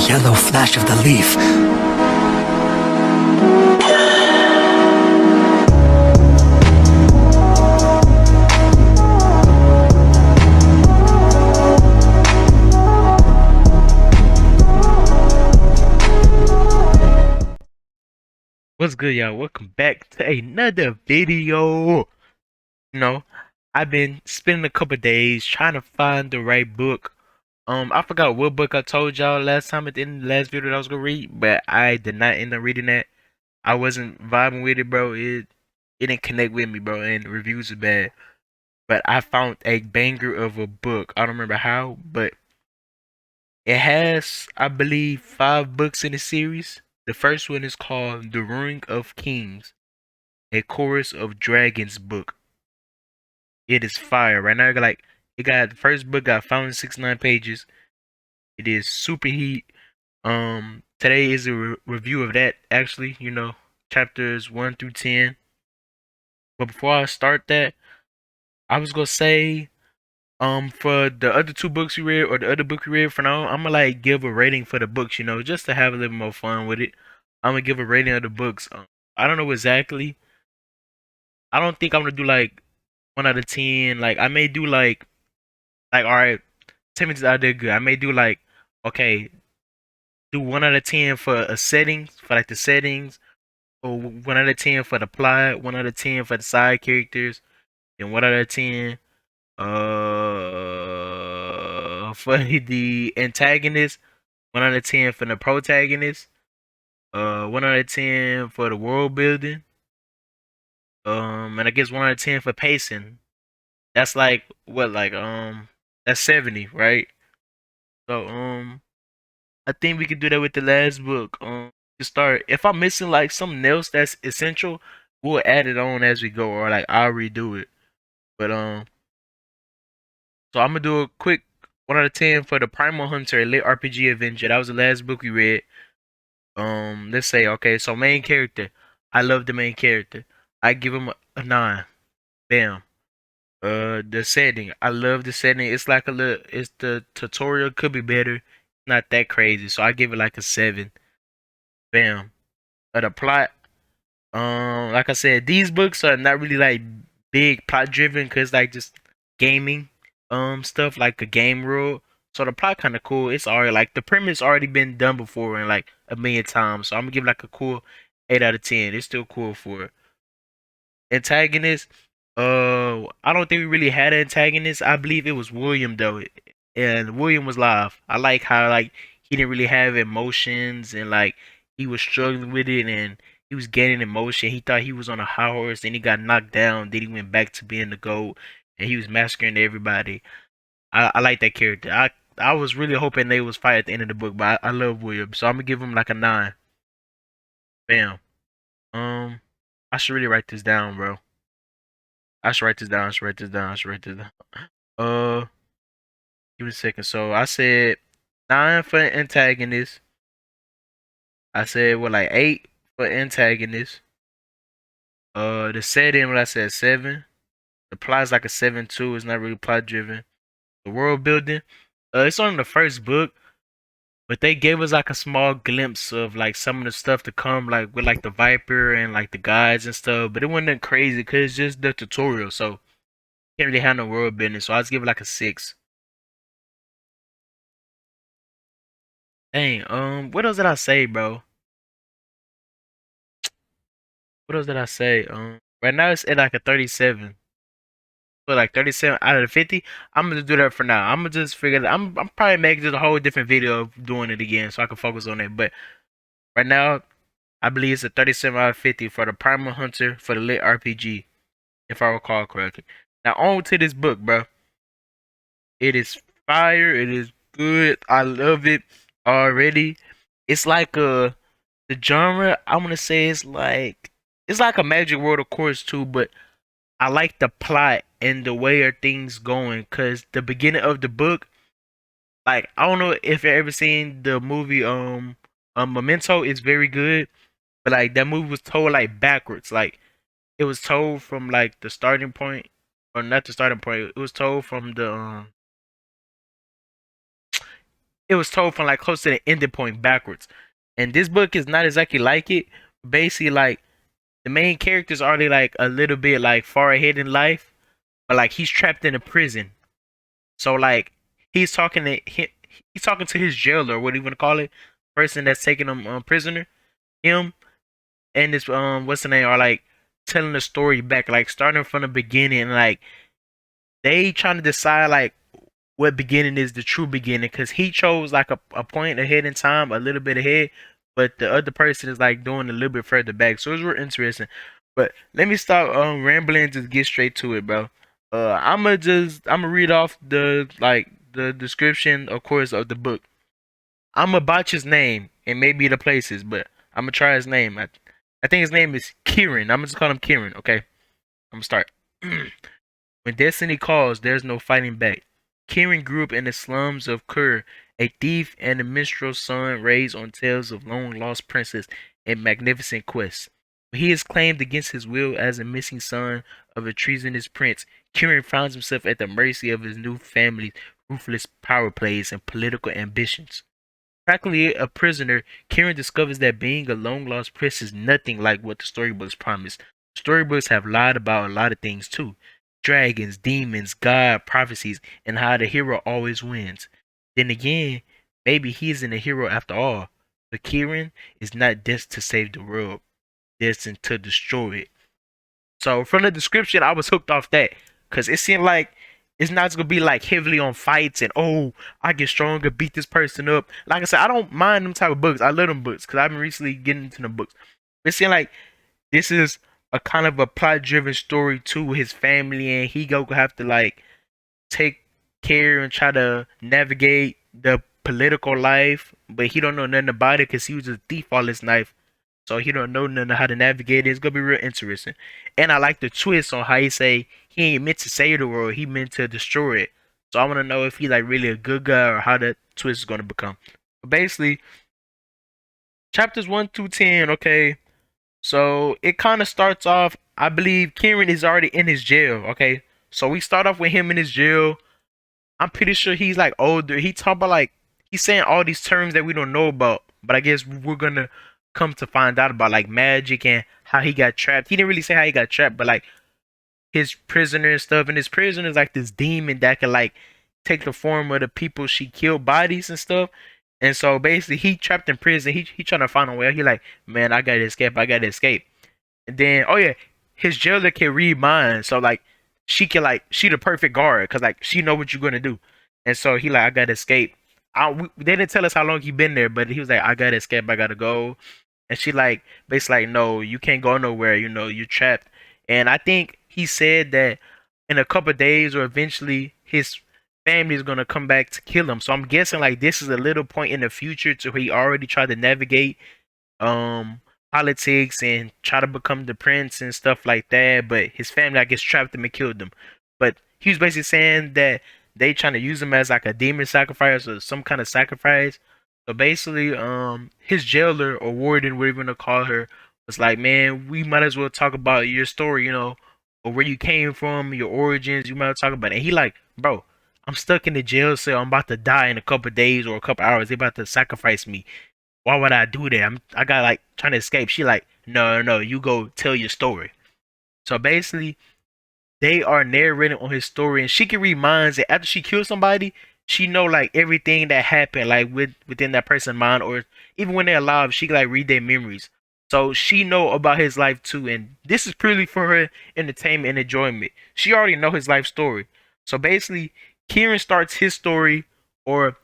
yellow flash of the leaf. What's good, y'all? Welcome back to another video. You know, I've been spending a couple days trying to find the right book. I forgot what book I told y'all last time at the end of the last video that I was gonna read, but I did not end up reading that. I wasn't vibing with it, bro. It didn't connect with me, bro, and the reviews are bad. But I found a banger of a book. I don't remember how, but it has, I believe, 5 books in the series. The first one is called The Ruin of Kings, a Chorus of Dragons book. It is fire. Right now, it got the first book got 569 pages. It is super heat. Today is a review of that. Actually, chapters 1 through 10. But before I start that, I was gonna say, for the other 2 books you read or the other book you read for now, I'm gonna like give a rating for the books. Just to have a little more fun with it. I'm gonna give a rating of the books. I don't know exactly. I don't think I'm gonna do like 1 out of 10. Like I may do like all right, 10 minutes I did good. I may do like okay, do 1 out of 10 for a settings for like the settings, or 1 out of 10 for the plot, 1 out of 10 for the side characters, and 1 out of 10 for the antagonist, 1 out of 10 for the protagonist, 1 out of 10 for the world building, and I guess 1 out of 10 for pacing. That's like what that's 70, right? So I think we could do that with the last book. To start, if I'm missing like something else that's essential, we'll add it on as we go, or like I'll redo it. But so I'm gonna do a quick 1 out of 10 for the Primal Hunter, a lit RPG adventure. That was the last book we read. Let's say okay, so main character. I love the main character. I give him a 9. Bam. The setting. I love the setting. It's like a little. It's the tutorial could be better. Not that crazy, so I give it like a 7. Bam. The plot. Like I said, these books are not really like big plot driven because like just gaming stuff like a game world. So the plot kind of cool. It's already like the premise already been done before and like a million times. So I'm gonna give like a cool 8 out of 10. It's still cool for antagonist. I don't think we really had an antagonist. I believe it was William though, and William was live. I like how like he didn't really have emotions and like he was struggling with it and he was gaining emotion. He thought he was on a high horse, then he got knocked down. Then he went back to being the GOAT, and he was massacring everybody. I like that character. I was really hoping they was fight at the end of the book, but I love William, so I'm gonna give him like a 9. Bam. Um, I should really write this down, bro. I should write this down. I should write this down. I should write this down. Uh, Give me a second. So I said 9 for antagonist. I said what like 8 for antagonist. The setting, what I said 7. The plot's like a 7 too. It's not really plot driven. The world building, it's on the first book, but they gave us like a small glimpse of like some of the stuff to come, like with like the Viper and like the guides and stuff. But it wasn't crazy because it's just the tutorial, so can't really have no world building. So I just give it like a 6. Dang, what else did I say, bro? What else did I say? Right now it's at like a 37. But like 37 out of the 50, I'm gonna do that for now. I'm gonna just figure that I'm probably making just a whole different video of doing it again so I can focus on it. But right now, I believe it's a 37 out of 50 for the Primal Hunter for the lit RPG, if I recall correctly. Now on to this book, bro. It is fire. It is good. I love it already. It's like the genre. I want to say it's like a Magic World, of course, too. But I like the plot and the way are things going. Cause the beginning of the book, like I don't know if you ever seen the movie Memento. Is very good, but like that movie was told like backwards. Like it was told from like the starting point, or not the starting point. It was told from the it was told from like close to the ending point backwards. And this book is not exactly like it. Basically, like the main character's already like a little bit like far ahead in life, but like he's trapped in a prison. So like he's talking to him, he's talking to his jailer, what do you want to call it, person that's taking him prisoner. Him and this what's the name are like telling the story back, like starting from the beginning. Like they trying to decide like what beginning is the true beginning, because he chose like a point ahead in time, a little bit ahead, but the other person is like doing a little bit further back. So it's real interesting. But let me stop rambling, just get straight to it, bro. I'm gonna read off the like the description, of course, of the book. I'm gonna botch his name and maybe the places, but I'm gonna try his name. I think his name is Kieran. I'm gonna just call him Kieran, okay? I'm gonna start. When destiny calls, there's no fighting back. Kieran grew up in the slums of Kur, a thief and a minstrel's son raised on tales of long-lost princes and magnificent quests. When he is claimed against his will as a missing son of a treasonous prince, Kieran finds himself at the mercy of his new family's ruthless power plays and political ambitions. Practically a prisoner, Kieran discovers that being a long-lost prince is nothing like what the storybooks promise. Storybooks have lied about a lot of things too. Dragons, demons, God, prophecies, and how the hero always wins. Then again, maybe he isn't a hero after all. But Kieran is not destined to save the world, destined to destroy it. So from the description, I was hooked off that because it seemed like it's not gonna be like heavily on fights and oh, I get stronger, beat this person up. Like I said, I don't mind them type of books. I love them books because I've been recently getting into the books. It seemed like this is a kind of a plot-driven story to his family, and he go have to like take care and try to navigate the political life, but he don't know nothing about it because he was a thief all his life. So he don't know nothing how to navigate it. It's gonna be real interesting. And I like the twist on how he say he ain't meant to save the world, he meant to destroy it. So I wanna know if he like really a good guy or how that twist is gonna become. But basically, chapters 1 through 10, okay. So it kinda starts off, I believe Kieran is already in his jail, okay. So we start off with him in his jail. I'm pretty sure he's like older. He talk about like he's saying all these terms that we don't know about, but I guess we're gonna come to find out about like magic and how he got trapped. He didn't really say how he got trapped, but like his prisoner and stuff. And his prisoner is like this demon that can like take the form of the people she killed, bodies and stuff. And so basically, he trapped in prison. He trying to find a way. He like, man, I gotta escape. I gotta escape. And then, oh yeah, his jailer can read minds, so like she can like she the perfect guard because like she know what you're gonna do, and so he like I gotta escape. They didn't tell us how long he been there, but he was like I gotta escape, I gotta go, and she like basically like no, you can't go nowhere, you know you're trapped. And I think he said that in a couple of days or eventually his family is gonna come back to kill him. So I'm guessing like this is a little point in the future to where he already tried to navigate um politics and try to become the prince and stuff like that, but his family I guess trapped him and killed him. But he was basically saying that they trying to use him as like a demon sacrifice or some kind of sacrifice. So basically his jailer or warden, whatever you want to call her, was like, man, we might as well talk about your story, or where you came from, your origins. You might talk about it. And he like, bro, I'm stuck in the jail cell, I'm about to die in a couple of days or a couple hours, they about to sacrifice me. Why would I do that? I got like trying to escape. She like, no, no, no, you go tell your story. So basically, they are narrating on his story, and she can read minds. And after she kills somebody, she know like everything that happened, like within that person's mind, or even when they're alive, she can like read their memories. So she know about his life too, and this is purely for her entertainment and enjoyment. She already know his life story. So basically, Kieran starts his story, or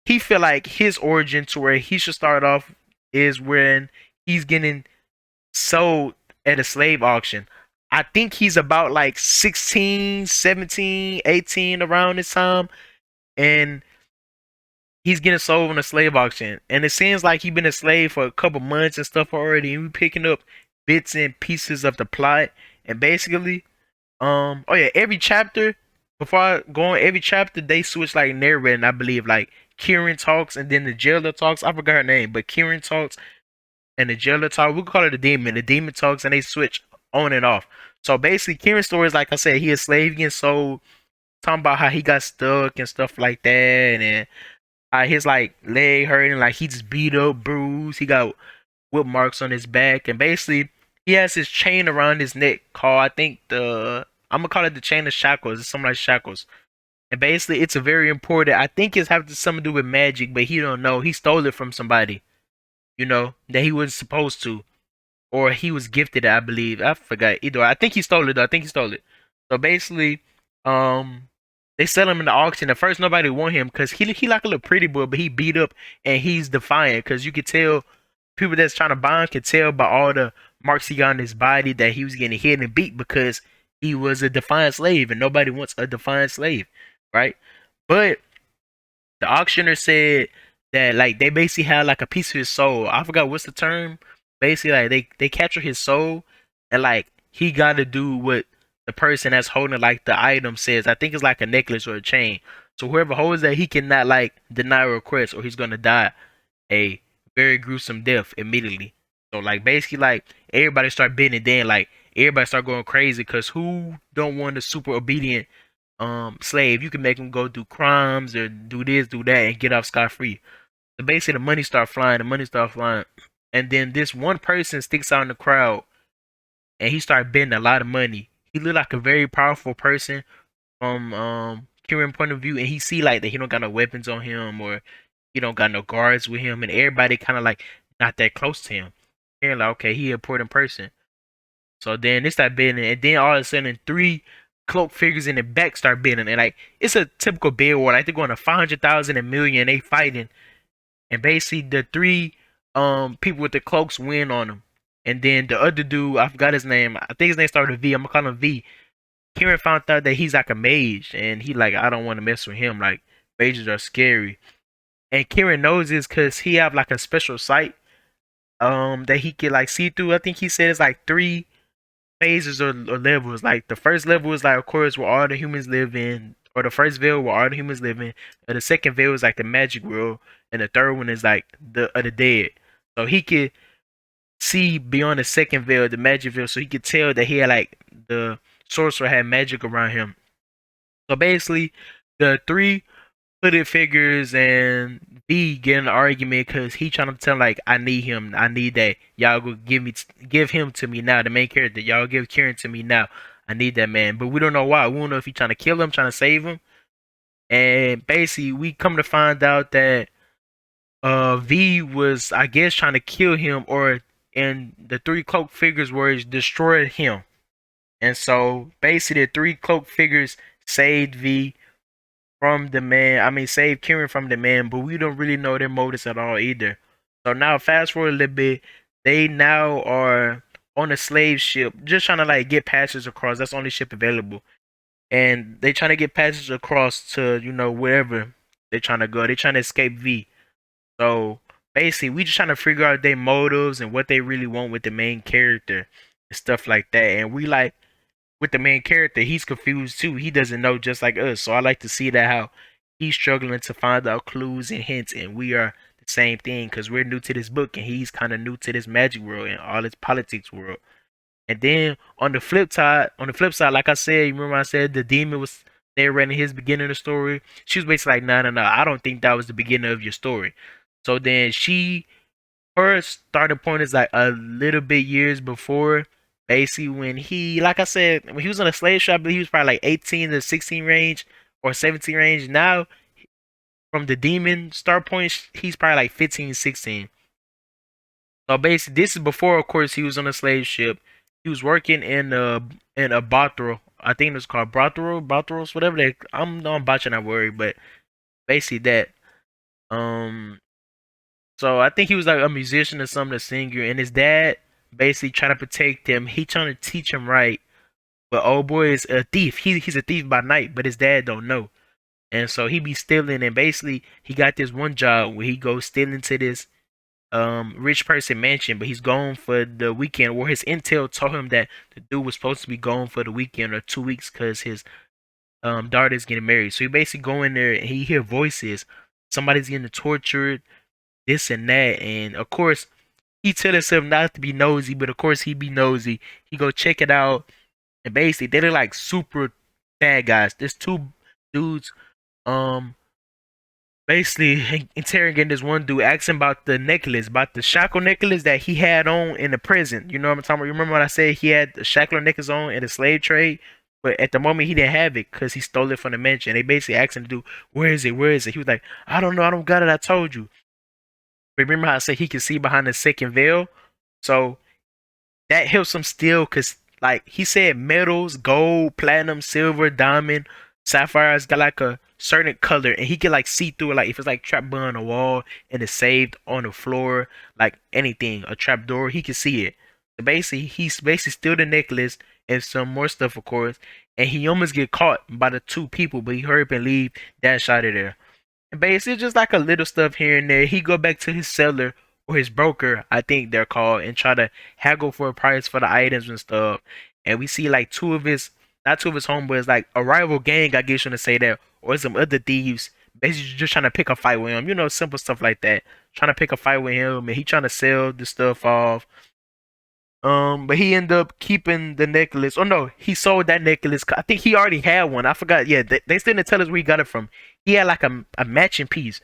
he feel like his origin to where he should start off is when he's getting sold at a slave auction. I think he's about like 16, 17, 18 around this time, and he's getting sold on a slave auction. And it seems like he's been a slave for a couple months and stuff already. And we picking up bits and pieces of the plot. And basically, oh yeah, every chapter, before I go on, every chapter they switch like narrating. I believe like Kieran talks and then the jailer talks. I forgot her name, but Kieran talks and the jailer talks. We can call it the demon. The demon talks and they switch on and off. So basically, Kieran's story is like I said, he a slave getting sold, talking about how he got stuck and stuff like that, and his like leg hurting, like he just beat up, bruised. He got whip marks on his back, and basically he has his chain around his neck called, I think, the I'm gonna call it the chain of shackles. It's something like shackles. And basically it's a very important, I think it's have something to do with magic, but he don't know. He stole it from somebody, that he wasn't supposed to. Or he was gifted it, I believe. I forgot. Either way, I think he stole it though. I think he stole it. So basically, um they sell him in the auction. At first nobody want him because he like a little pretty boy, but he beat up and he's defiant because you could tell people that's trying to buy him could tell by all the marks he got on his body that he was getting hit and beat because he was a defiant slave and nobody wants a defiant slave, right? But the auctioneer said that like they basically had like a piece of his soul. I forgot what's the term. Basically, like they capture his soul and like he got to do what the person that's holding like the item says. I think it's like a necklace or a chain. So whoever holds that, he cannot like deny a request or he's gonna die a very gruesome death immediately. So like basically like everybody start bidding, then like everybody start going crazy because who don't want a super obedient slave? You can make them go do crimes or do this, do that, and get off scot free. So basically the money start flying, and then this one person sticks out in the crowd and he started bidding a lot of money. He looked like a very powerful person from Kieran point of view, and he see like that he don't got no weapons on him or he don't got no guards with him, and everybody kind of like not that close to him. They're like, okay, he an important person. So then they start bidding, and then all of a sudden three cloak figures in the back start bidding, and like it's a typical bid war. Like they're going to 500,000, a million, they fighting, and basically the three people with the cloaks win on them. And then the other dude, I forgot his name. I think his name started with V. I'm gonna call him V. Kieran found out that he's like a mage, and he like I don't want to mess with him. Like mages are scary, and Kieran knows this because he have like a special sight that he can like see through. I think he said it's like three phases or levels. Like the first level is like of course where all the humans live in, or the first veil where all the humans live in. And the second veil is like the magic world, and the third one is like the dead. So he could see beyond the second veil, the magic veil, so he could tell that he had like the sorcerer had magic around him. So basically, the three hooded figures and B get in an argument because he trying to tell like I need him, I need that. Y'all go give him to me now. The main character, y'all give Kieran to me now. I need that man, but we don't know why. We don't know if he trying to kill him, trying to save him. And basically, we come to find out that V was I guess trying to kill him, or and the three cloak figures were destroyed him. And so basically, the three cloak figures saved V from the man. I mean, save Kieran from the man, but we don't really know their motives at all either. So now, fast forward a little bit, they now are on a slave ship, just trying to like get passage across. That's the only ship available, and they trying to get passage across to wherever they're trying to go. They're trying to escape V. So basically, we just trying to figure out their motives and what they really want with the main character and stuff like that. And we like with the main character, he's confused too. He doesn't know just like us. So I like to see that how he's struggling to find out clues and hints, and we are the same thing because we're new to this book, and he's kind of new to this magic world and all this politics world. And then on the flip side, like I said, you remember I said the demon was narrating his beginning of the story. She was basically like, no, no, no, I don't think that was the beginning of your story. So then her starting point is like a little bit years before, basically when he, like I said, when he was on a slave ship, I believe he was probably like 18 to 16 range or 17 range. Now, from the demon start point, he's probably like 15, 16. So basically, this is before, of course, he was on a slave ship. He was working in a brothel. I think it's called brothels, whatever. I'm not botching that word, but basically that. Um, So I think he was like a musician or something, a singer, and his dad basically trying to protect him. He trying to teach him right, but old boy is a thief. He's a thief by night, but his dad don't know, and so he be stealing. And basically, he got this one job where he goes stealing to this rich person mansion, but he's gone for the weekend. Where his intel told him that the dude was supposed to be gone for the weekend or 2 weeks because his daughter's getting married. So he basically go in there and he hear voices. Somebody's getting tortured, this and that, and of course he tell himself not to be nosy, but of course he be nosy. He go check it out, and basically they look like super bad guys. There's two dudes. Um, basically interrogating this one dude, asking about the necklace, about the shackle necklace that he had on in the prison. You know what I'm talking about? You remember when I said he had the shackle necklace on in the slave trade? But at the moment he didn't have it because he stole it from the mansion. They basically asked him to do, where is it? Where is it? He was like, I don't know, I don't got it, I told you. Remember how I said he could see behind the second veil? So that helps him still because like he said metals, gold, platinum, silver, diamond, sapphires got like a certain color and he can like see through it, like if it's like trap behind a wall and it's saved on the floor, like anything, a trap door, he can see it. So basically he's basically steal the necklace and some more stuff of course, and he almost get caught by the two people, but he hurry up and leave that shot of there. And basically, just like a little stuff here and there. He go back to his seller or his broker, I think they're called, and try to haggle for a price for the items and stuff. And we see like not two of his homeboys, like a rival gang, I guess you want to say that, or some other thieves, basically just trying to pick a fight with him. You know, simple stuff like that. Trying to pick a fight with him, and he trying to sell the stuff off. But he ended up keeping the necklace. Oh no, he sold that necklace. I think he already had one. I forgot. Yeah, they still didn't tell us where he got it from. He had like a matching piece,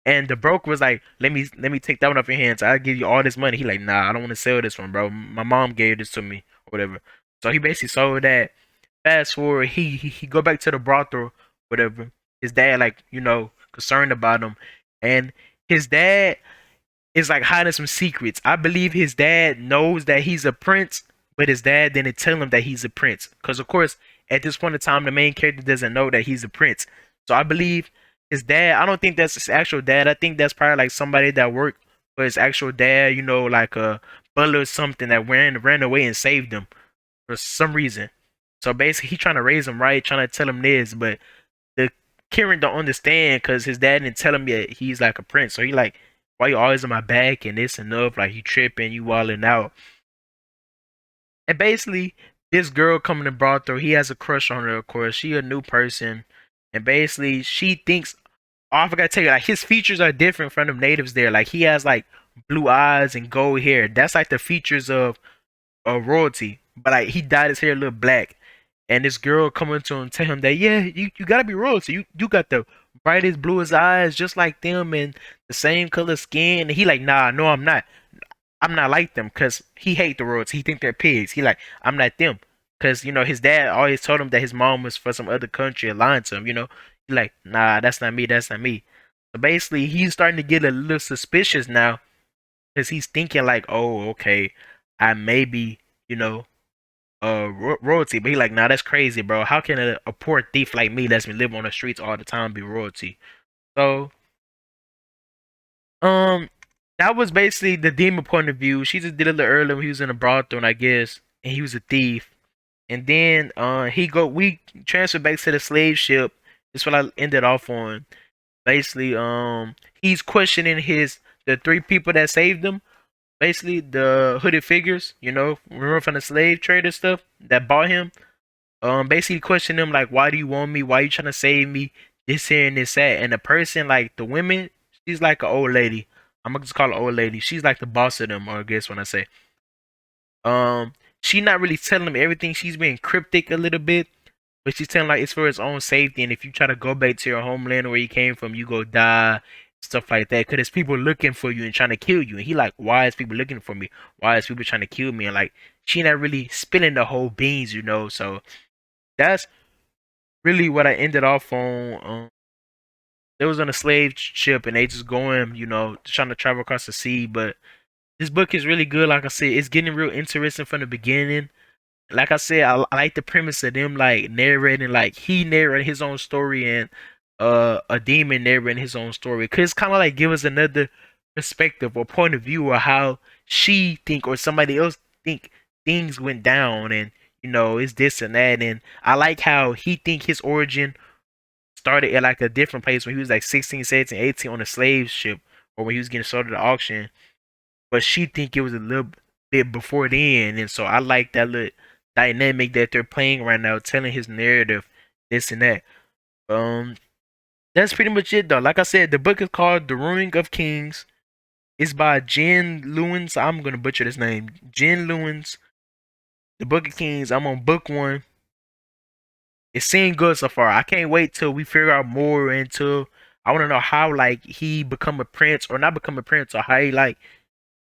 and the broker was like, "Let me take that one off your hands. I'll give you all this money." He like, "Nah, I don't want to sell this one, bro. My mom gave this to me or whatever." So he basically sold that. Fast forward, he go back to the brothel, whatever. His dad like concerned about him, and his dad is like hiding some secrets. I believe his dad knows that he's a prince, but his dad didn't tell him that he's a prince. Because of course, at this point in time, the main character doesn't know that he's a prince. So I believe his dad. I don't think that's his actual dad. I think that's probably like somebody that worked for his actual dad. Like a butler or something that ran away and saved him for some reason. So basically, he trying to raise him right, trying to tell him this, but the Kieran don't understand because his dad didn't tell him yet he's like a prince. So he like, why you always on my back and this and up? Like you tripping, you walling out. And basically, this girl coming to Brothel, he has a crush on her. Of course, she a new person, and basically she thinks. Oh, I forgot to tell you, like his features are different from the natives there. Like he has like blue eyes and gold hair. That's like the features of royalty. But like he dyed his hair a little black. And this girl coming to him tell him that yeah, you gotta be royalty. You got the brightest, bluest eyes just like them and the same color skin. And he like, nah, no, I'm not. I'm not like them because he hate the royalty. He think they're pigs. He like, I'm not them. Because, his dad always told him that his mom was for some other country and lying to him. He like, nah, that's not me. That's not me. So basically, he's starting to get a little suspicious now because he's thinking like, oh, okay, I may be, royalty. But he like, nah, that's crazy, bro. How can a poor thief like me that's been living on the streets all the time be royalty? So, um, that was basically the demon point of view. She just did it a little earlier when he was in a brothel, I guess, and he was a thief. And then we transferred back to the slave ship. That's what I ended off on. Basically, he's questioning the three people that saved him. Basically, the hooded figures, remember from the slave trader stuff that bought him. Basically questioning him like, why do you want me? Why you trying to save me? This here and this that. And the person, like the women, she's like an old lady. I'm gonna just call her old lady. She's like the boss of them, or I guess when I say. Um, she not really telling him everything. She's being cryptic a little bit, but she's telling like it's for his own safety. And if you try to go back to your homeland where you came from, you go die, stuff like that. Cause there's people looking for you and trying to kill you. And he like, why is people looking for me? Why is people trying to kill me? And like, she not really spilling the whole beans. So that's really what I ended off on. They was on a slave ship and they just going, trying to travel across the sea. But this book is really good. Like I said, it's getting real interesting from the beginning. Like I said, I like the premise of them like narrating, like he narrating his own story and a demon narrating his own story. Cause it's kind of like give us another perspective or point of view of how she think or somebody else think things went down, and it's this and that. And I like how he think his origin started at like a different place when he was like 16, 17, 18 on a slave ship, or when he was getting sold at the auction. But she think it was a little bit before then, and so I like that little dynamic that they're playing right now, telling his narrative, this and that. Um, that's pretty much it though. Like I said, the book is called The Ruin of Kings. It's by Jen Lewins. I'm gonna butcher this name. Jen Lewins. The Book of Kings. I'm on book one. It seemed good so far. I can't wait till we figure out more into I want to know how like he become a prince or not become a prince, or how he like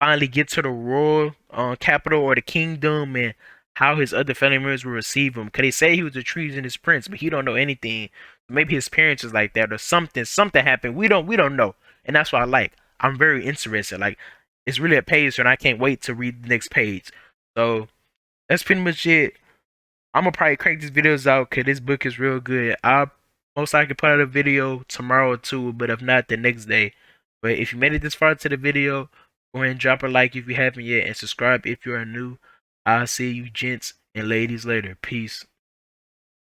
finally get to the royal capital or the kingdom, and how his other family members will receive him. Cause they say he was a treasonous prince, but he don't know anything. Maybe his parents is like that or something. Something happened. We don't know, and that's what I like. I'm very interested. Like it's really a page, and I can't wait to read the next page. So that's pretty much it. I'm gonna probably crank these videos out because this book is real good. I'll most likely put out a video tomorrow or two, but if not, the next day. But if you made it this far to the video, go ahead and drop a like if you haven't yet, and subscribe if you are new. I'll see you gents and ladies later. Peace.